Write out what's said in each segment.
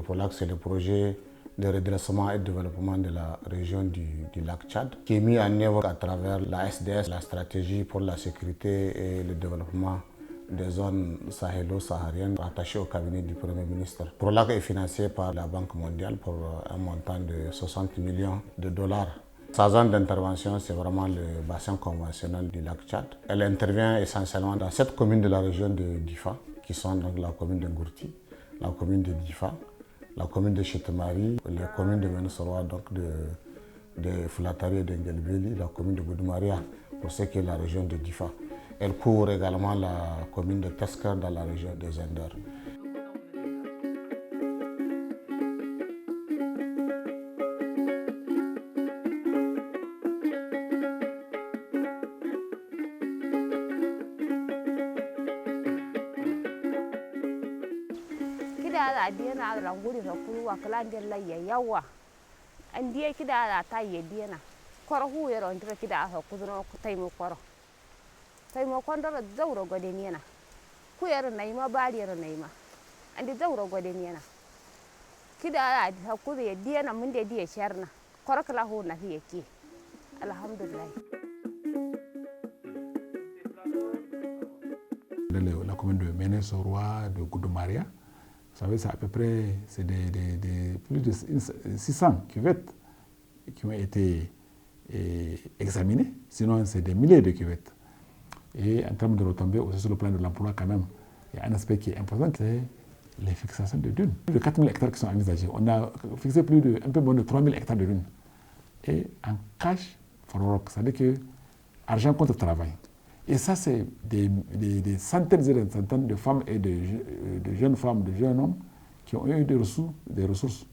PROLAC, c'est le projet de redressement et de développement de la région du lac Tchad, qui est mis en œuvre à travers la SDS, la stratégie pour la sécurité et le développement des zones sahélo-sahariennes rattachées au cabinet du Premier ministre. PROLAC est financé par la Banque mondiale pour un montant de 60 millions de dollars. Sa zone d'intervention, c'est vraiment le bassin conventionnel du lac Tchad. Elle intervient essentiellement dans 7 communes de la région de Difa, qui sont donc la commune de Ngourti, la commune de Difa, la commune de Chetemari, les communes de Menosoroa, donc de Foulatari et de Ngelbeli, la commune de Goudoumaria, pour ce qui est la région de Difa. Elle couvre également la commune de Tesker dans la région de Zender. Diana da nguri da kuwa kala ndella yawa andiye kida da ta ye diana koro hu yero ndira kida ha kudro taymo koro taymo kondo zawro gode niena ku yero nayma bari yero nayma andi zawro gode niena kida da ha kudu ye diana mun de diye sharna koro kala hu na fiye ki alhamdulillah. La commune de Menesoroa, de Goudoumaria, vous savez, c'est à peu près plus de 600 cuvettes qui ont été examinées. Sinon, c'est des milliers de cuvettes. Et en termes de retombées, aussi sur le plan de l'emploi, quand même, il y a un aspect qui est important, c'est les fixations de dunes. Plus de 4000 hectares qui sont envisagés. On a fixé un peu moins de 3000 hectares de dunes. Et en cash for work, c'est-à-dire que argent contre travail. Et ça, c'est des centaines et des centaines de femmes et de jeunes femmes, de jeunes hommes qui ont eu des ressources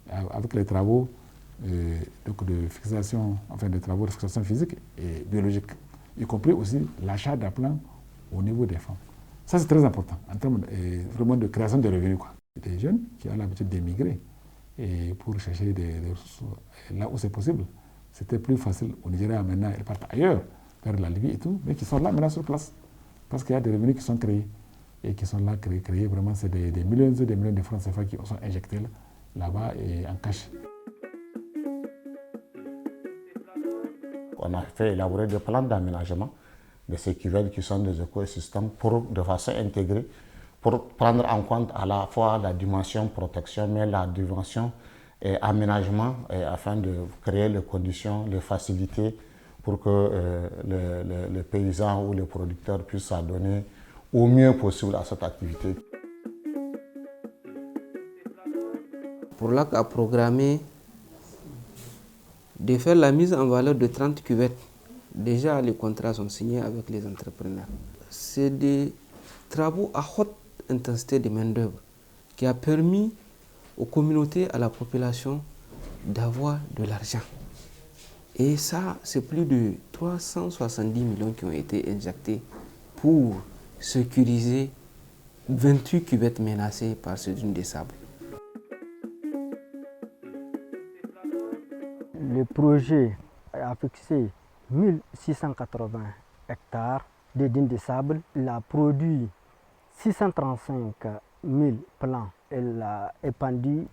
avec les travaux donc de fixation, enfin des travaux de fixation physique et biologique, y compris aussi l'achat d'applants au niveau des femmes. Ça, c'est très important en termes vraiment de création de revenus, quoi. Des jeunes qui ont l'habitude d'émigrer et pour chercher des ressources là où c'est possible. C'était plus facile au Nigeria, maintenant ils partent ailleurs, vers la Libye et tout, mais qui sont là maintenant sur place. Parce qu'il y a des revenus qui sont créés et qui sont là créés. Vraiment, c'est des millions et des millions de francs CFA qui sont injectés là-bas et en cash. On a fait élaborer des plans d'aménagement de ces cuvettes qui sont des écosystèmes de façon intégrée pour prendre en compte à la fois la dimension protection, mais la dimension aménagement afin de créer les conditions, les facilités pour que les paysans ou les producteurs puissent s'adonner au mieux possible à cette activité. PROLAC a programmé de faire la mise en valeur de 30 cuvettes. Déjà, les contrats sont signés avec les entrepreneurs. C'est des travaux à haute intensité de main-d'œuvre qui a permis aux communautés, à la population d'avoir de l'argent. Et ça, c'est plus de 370 millions qui ont été injectés pour sécuriser 28 cuvettes menacées par ce dune de sable. Le projet a fixé 1680 hectares de dunes de sable. Il a produit 635 000 plants. Elle a épandu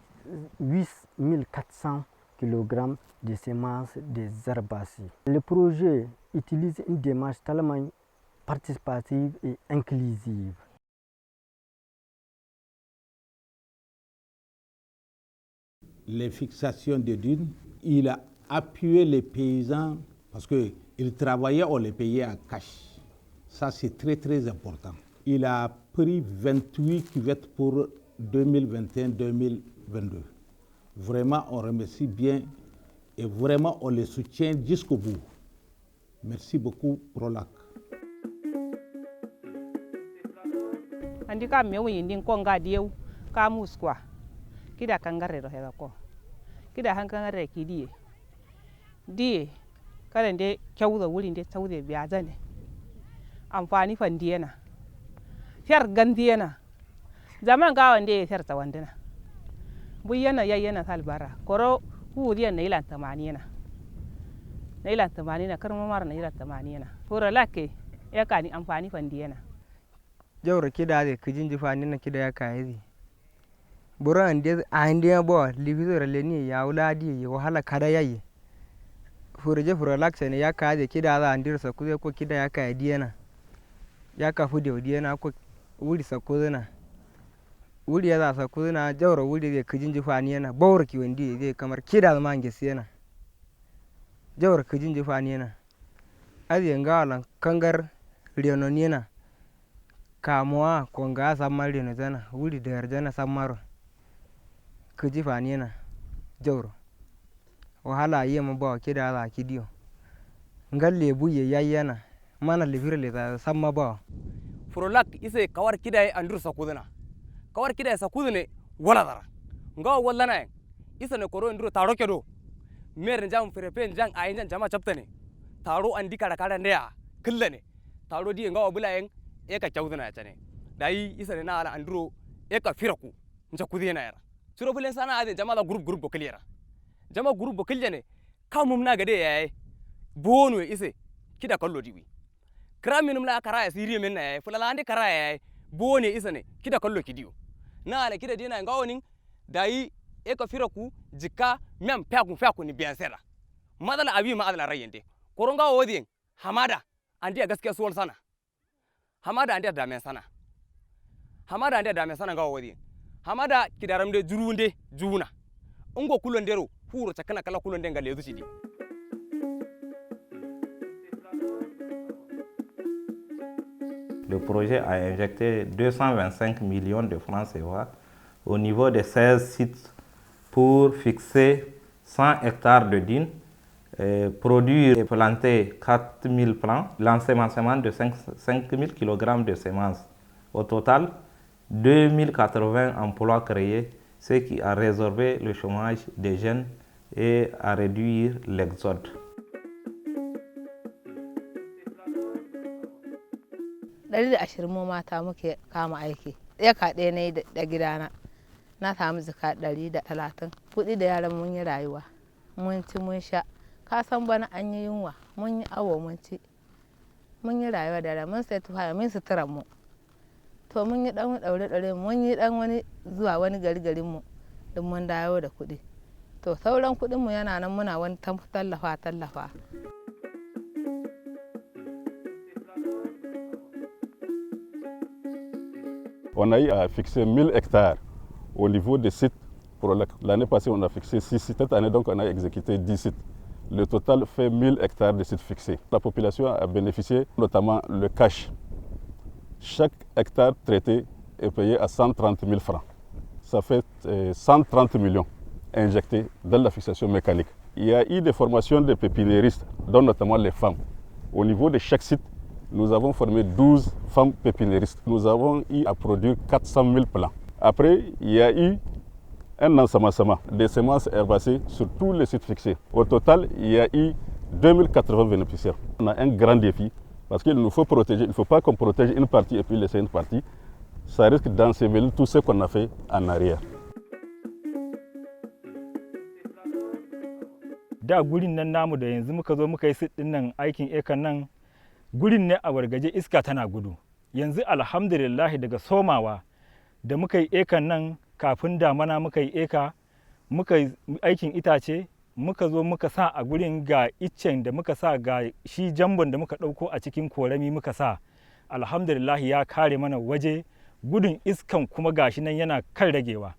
8400 kg de semences des herbacées. Le projet utilise une démarche tellement participative et inclusive. Les fixations de dunes, il a appuyé les paysans parce qu'ils travaillaient, on les payait en cash. Ça, c'est très, très important. Il a pris 28 cuvettes pour 2021-2022. Vraiment, on remercie bien et vraiment, on les soutient jusqu'au bout. Merci beaucoup, PROLAC. Andi ka mewu yindin konga dieu ka muskwa kida kangare ro hega ko kida hankangare ki die kala nde kyawda wuri nde tawde biazane amfani fandiyana fyar gandiyana zaman ga wande fyar tawandina buyana yayyana salbara koro hudiyan nailan tamanina karma mar nailan tamanina fura lakke ya kani amfani fandiyana jawra kida de kijin jifani na kida ya kayi boro ande bo libido leni ya uladi ya wahala kada yayi furje furo laksene ya kaje kida za andir sa kuze ko kida ya ka diena ya ka fude diena ko wuri sa kuzena wuri ya za sa kuzena jawro wuri de kijinji faniyana bawr ki wendi de kamar kida mange sena jawro kijinji faniyana adi ngala kangar riyono nina kamuwa konga samar riyono zana wuri der jana samaro kiji faniyana jawro wahala yema ba kida za kidiyo ngalle buye yayyana mana lifirle za samma ba furolak ise kawar kida andur sakudana kawar kida sakudane wala dara nga wala na isa ne koro nduro taro kedo mer njam ferepe njang ayin jama chaptane taro andi kada kada ndeya killane taro di nga obula en e ka chawdana chane dai isa ne na ala anduro e ka firaku nja kudena yara suro bulen sana ade jama la group bokeliera jama group bokeljane kamum na gade yayi bonu ise kida kallo diwi kraminum la karaya siriye men na fulala ande karaya yayi bone isa ne kida kallo kidiyo na ala kida dina nga wonin dai e ka firaku jikka mem faku ni biyan sera madala abi ma adala rayende koronga wodien hamada andi gaskiya suwal sana hamada andi da men sana hamada andi da men sana nga wodien hamada kidaramde jurunde juna ungo kulondero furo chakana kala kulonde ngalezu chidi. Le projet a injecté 225 millions de francs CFA au niveau de 16 sites pour fixer 100 hectares de dunes, produire et planter 4000 plants, l'ensemencement de 5000 kg de semences. Au total, 2080 emplois créés, ce qui a résorbé le chômage des jeunes et a réduit l'exode. Dari da 20 mu mata muke kama aiki. Eka ɗaya na yi da gidana. Na samu zika 130. Kuɗi da yaran mun yi rayuwa. Mun ci mun sha. Ka san bana an yi yunwa. Mun yi awo mun ci. Mun yi rayuwa da mun sai tufa mun sutura mu. To mun yi dan daure mun yi dan wani zuwa wani garin mu din mun dawo da kuɗi. To sauran kuɗin mu yana nan muna wani tallafa. On a eu à fixer 1000 hectares au niveau des sites. L'année passée, on a fixé 6 sites. Cette année, donc, on a exécuté 10 sites. Le total fait 1000 hectares de sites fixés. La population a bénéficié notamment le cash. Chaque hectare traité est payé à 130 000 francs. Ça fait 130 millions injectés dans la fixation mécanique. Il y a eu des formations de pépiniéristes, dont notamment les femmes. Au niveau de chaque site, nous avons formé 12 femmes pépiniéristes. Nous avons eu à produire 400 000 plants. Après, il y a eu un ensemencement des semences herbacées sur tous les sites fixés. Au total, il y a eu 2080 bénéficiaires. On a un grand défi parce qu'il nous faut protéger. Il ne faut pas qu'on protège une partie et puis laisser une partie. Ça risque d'ensevelir tout ce qu'on a fait en arrière. Da gurin nan namu da yanzu muka zo muka yi sit din nan aikin ekan nan gurin ne a wargaje iska tana gudu. Yanzu alhamdulillah daga somawa da muka yi ekan nan kafin damana muka yi eka muka yi aikin itace muka zo muka sa a gurin ga iccen da muka sa ga shi jambon da muka ɗauko a cikin korami muka sa alhamdulillah ya kare mana waje gudun iskan kuma gashi nan yana kan ragewa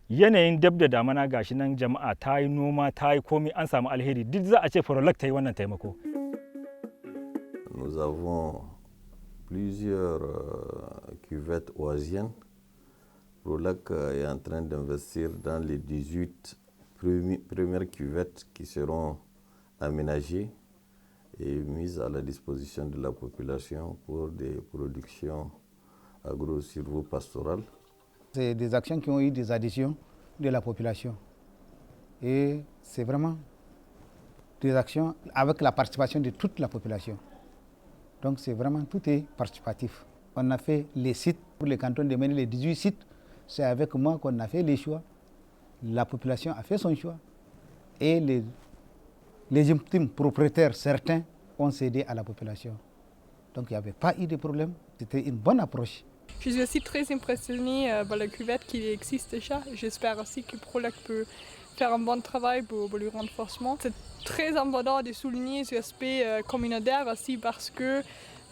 yanayin dab da damana gashi nan jama'a ta yi noma ta yi komai an samu alheri duk za a ce Prolak ta yi wannan taimako. Nous avons plusieurs cuvettes oasiennes. Prolak est en train d'investir dans les 18 premières cuvettes qui seront aménagées et mises à la disposition de la population pour des productions agro-silvopastorales. C'est des actions qui ont eu des adhésions de la population. Et c'est vraiment des actions avec la participation de toute la population. Donc c'est vraiment, tout est participatif. On a fait les sites pour les cantons de Méné, les 18 sites. C'est avec moi qu'on a fait les choix. La population a fait son choix. Et les légitimes propriétaires, certains, ont cédé à la population. Donc il n'y avait pas eu de problème. C'était une bonne approche. Je suis aussi très impressionnée par la cuvette qui existe déjà. J'espère aussi que Prolac peut faire un bon travail pour le renforcement. C'est très important de souligner cet aspect communautaire aussi parce que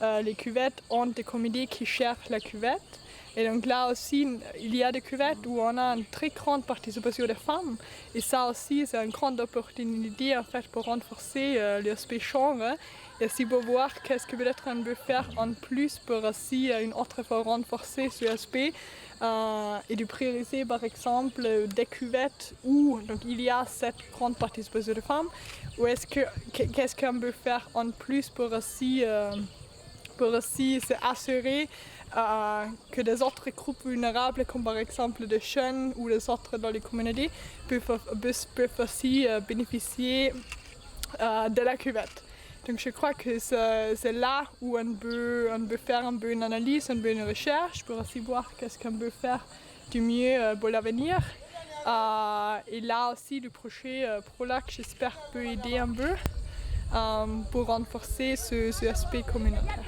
les cuvettes ont des comités qui cherchent la cuvette. Et donc là aussi, il y a des cuvettes où on a une très grande participation des femmes. Et ça aussi, c'est une grande opportunité en fait, pour renforcer l'aspect genre. Et aussi pour voir qu'est-ce que peut-être on peut faire en plus pour aussi une autre fois renforcer ce aspect. Et de prioriser par exemple des cuvettes où donc, il y a cette grande participation des femmes. Ou qu'est-ce qu'on peut faire en plus pour aussi s'assurer que des autres groupes vulnérables, comme par exemple des jeunes ou les autres dans les communautés, peuvent aussi bénéficier de la cuvette. Donc je crois que c'est là où on peut faire un peu une analyse, un peu une recherche pour aussi voir qu'est-ce qu'on peut faire du mieux pour l'avenir. Et là aussi, le projet Prolac, j'espère, peut aider un peu pour renforcer ce aspect communautaire.